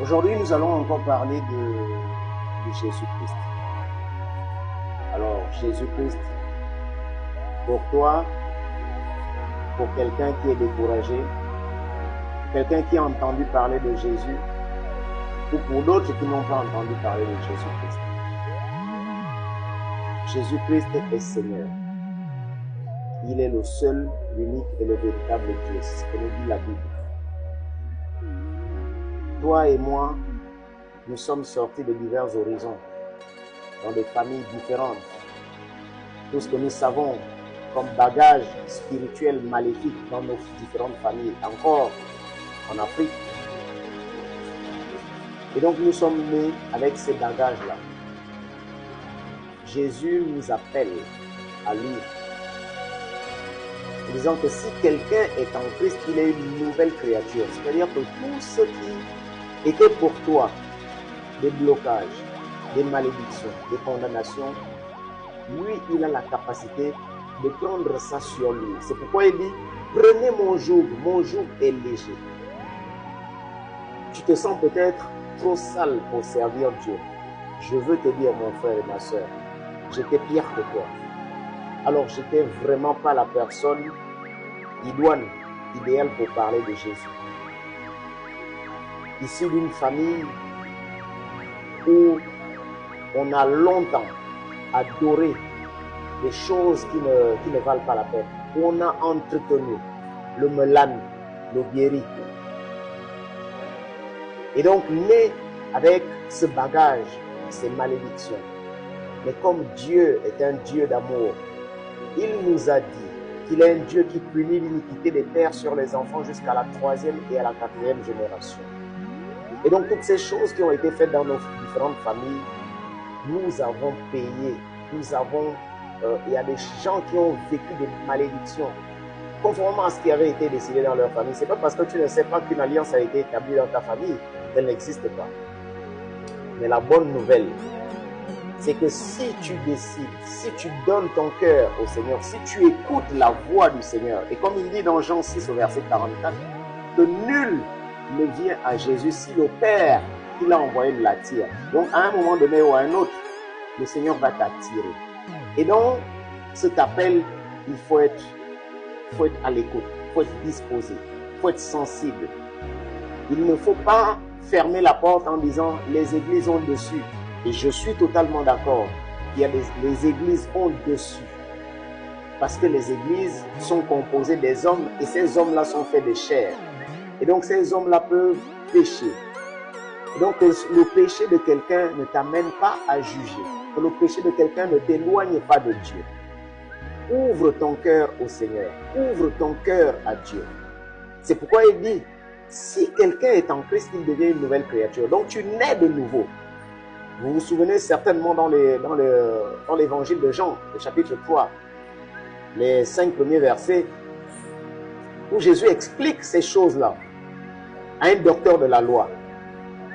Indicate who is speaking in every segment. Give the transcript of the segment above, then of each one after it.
Speaker 1: Aujourd'hui, nous allons encore parler de Jésus-Christ. Alors, Jésus-Christ, pour toi, pour quelqu'un qui est découragé, quelqu'un qui a entendu parler de Jésus, ou pour d'autres qui n'ont pas entendu parler de Jésus-Christ. Jésus-Christ est Seigneur. Il est le seul, l'unique et le véritable Dieu. C'est ce que nous dit la Bible. Toi et moi, nous sommes sortis de divers horizons, dans des familles différentes. Tout ce que nous savons comme bagage spirituel maléfique dans nos différentes familles, encore en Afrique. Et donc nous sommes nés avec ces bagages-là. Jésus nous appelle à lui, en disant que si quelqu'un est en Christ, il est une nouvelle créature. C'est-à-dire que tout ce qui était pour toi des blocages, des malédictions, des condamnations, lui, il a la capacité de prendre ça sur lui. C'est pourquoi il dit, prenez mon joug est léger. Tu te sens peut-être trop sale pour servir Dieu. Je veux te dire, mon frère et ma soeur, j'étais pire que toi. Alors, j'étais vraiment pas la personne idoine, idéale pour parler de Jésus. Issu d'une famille où on a longtemps adoré des choses qui ne valent pas la peine, où on a entretenu le melan, le biéri. Et donc, né avec ce bagage, ces malédictions. Mais comme Dieu est un Dieu d'amour, il nous a dit qu'il est un Dieu qui punit l'iniquité des pères sur les enfants jusqu'à la 3e et à la 4e génération. Et donc, toutes ces choses qui ont été faites dans nos différentes familles, nous avons payé. Il y a des gens qui ont vécu des malédictions conformément à ce qui avait été décidé dans leur famille. Ce n'est pas parce que tu ne sais pas qu'une alliance a été établie dans ta famille qu'elle n'existe pas. Mais la bonne nouvelle, c'est que si tu décides, si tu donnes ton cœur au Seigneur, si tu écoutes la voix du Seigneur, et comme il dit dans Jean 6 au verset 44, que nul ne vient à Jésus si le Père qui l'a envoyé ne l'attire. Donc à un moment donné ou à un autre, le Seigneur va t'attirer. Et donc, cet appel, il faut être à l'écoute, il faut être disposé, il faut être sensible. Il ne faut pas fermer la porte en disant les églises ont dessus. Et je suis totalement d'accord. Les églises ont dessus. Parce que les églises sont composées des hommes et ces hommes-là sont faits de chair. Et donc ces hommes-là peuvent pécher. Et donc le péché de quelqu'un ne t'amène pas à juger. Que le péché de quelqu'un ne t'éloigne pas de Dieu. Ouvre ton cœur au Seigneur. Ouvre ton cœur à Dieu. C'est pourquoi il dit, si quelqu'un est en Christ, il devient une nouvelle créature. Donc tu nais de nouveau. Vous vous souvenez certainement dans l'évangile de Jean, le chapitre 3, les 5 premiers versets, où Jésus explique ces choses-là à un docteur de la loi.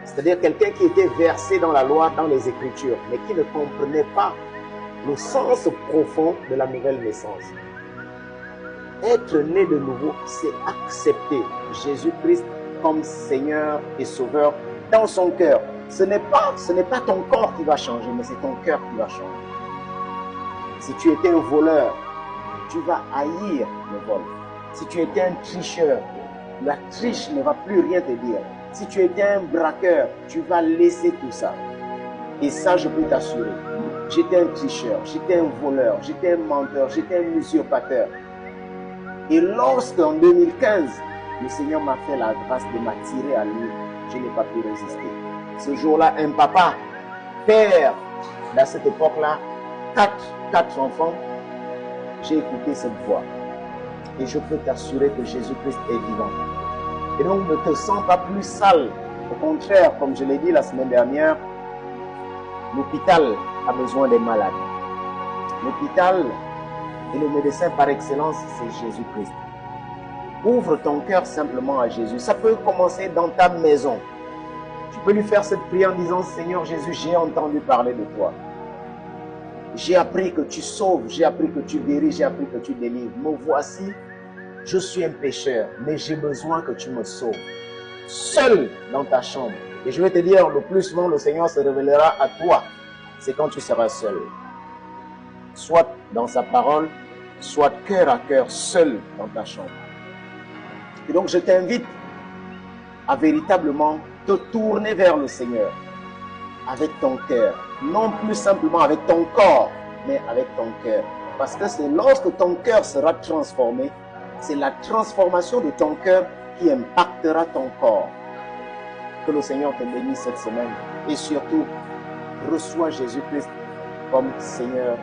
Speaker 1: C'est-à-dire quelqu'un qui était versé dans la loi, dans les Écritures, mais qui ne comprenait pas le sens profond de la nouvelle naissance. Être né de nouveau, c'est accepter Jésus-Christ comme Seigneur et Sauveur dans son cœur. Ce n'est pas ton corps qui va changer, mais c'est ton cœur qui va changer. Si tu étais un voleur, tu vas haïr le vol. Si tu étais un tricheur, la triche ne va plus rien te dire. Si tu étais un braqueur, tu vas laisser tout ça. Et ça, je peux t'assurer. J'étais un tricheur, j'étais un voleur, j'étais un menteur, j'étais un usurpateur. Et lorsqu'en 2015, le Seigneur m'a fait la grâce de m'attirer à lui, je n'ai pas pu résister. Ce jour-là, un papa, père, dans cette époque-là, quatre enfants, j'ai écouté cette voix. Et je peux t'assurer que Jésus-Christ est vivant. Et donc, ne te sens pas plus sale. Au contraire, comme je l'ai dit la semaine dernière, l'hôpital a besoin des malades. L'hôpital et le médecin par excellence, c'est Jésus-Christ. Ouvre ton cœur simplement à Jésus. Ça peut commencer dans ta maison. Tu peux lui faire cette prière en disant, Seigneur Jésus, j'ai entendu parler de toi. J'ai appris que tu sauves, j'ai appris que tu guéris, j'ai appris que tu délivres. Me voici, je suis un pécheur, mais j'ai besoin que tu me sauves. seul dans ta chambre. Et je vais te dire, le plus souvent, le Seigneur se révélera à toi. C'est quand tu seras seul. Soit dans sa parole, soit cœur à cœur, seul dans ta chambre. Et donc, je t'invite à véritablement te tourner vers le Seigneur avec ton cœur. Non plus simplement avec ton corps, mais avec ton cœur. Parce que c'est lorsque ton cœur sera transformé, c'est la transformation de ton cœur qui impactera ton corps. Que le Seigneur te bénisse cette semaine. Et surtout, reçois Jésus-Christ comme Seigneur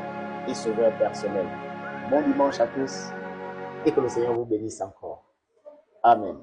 Speaker 1: et Sauveur personnel. Bon dimanche à tous et que le Seigneur vous bénisse encore. Amen.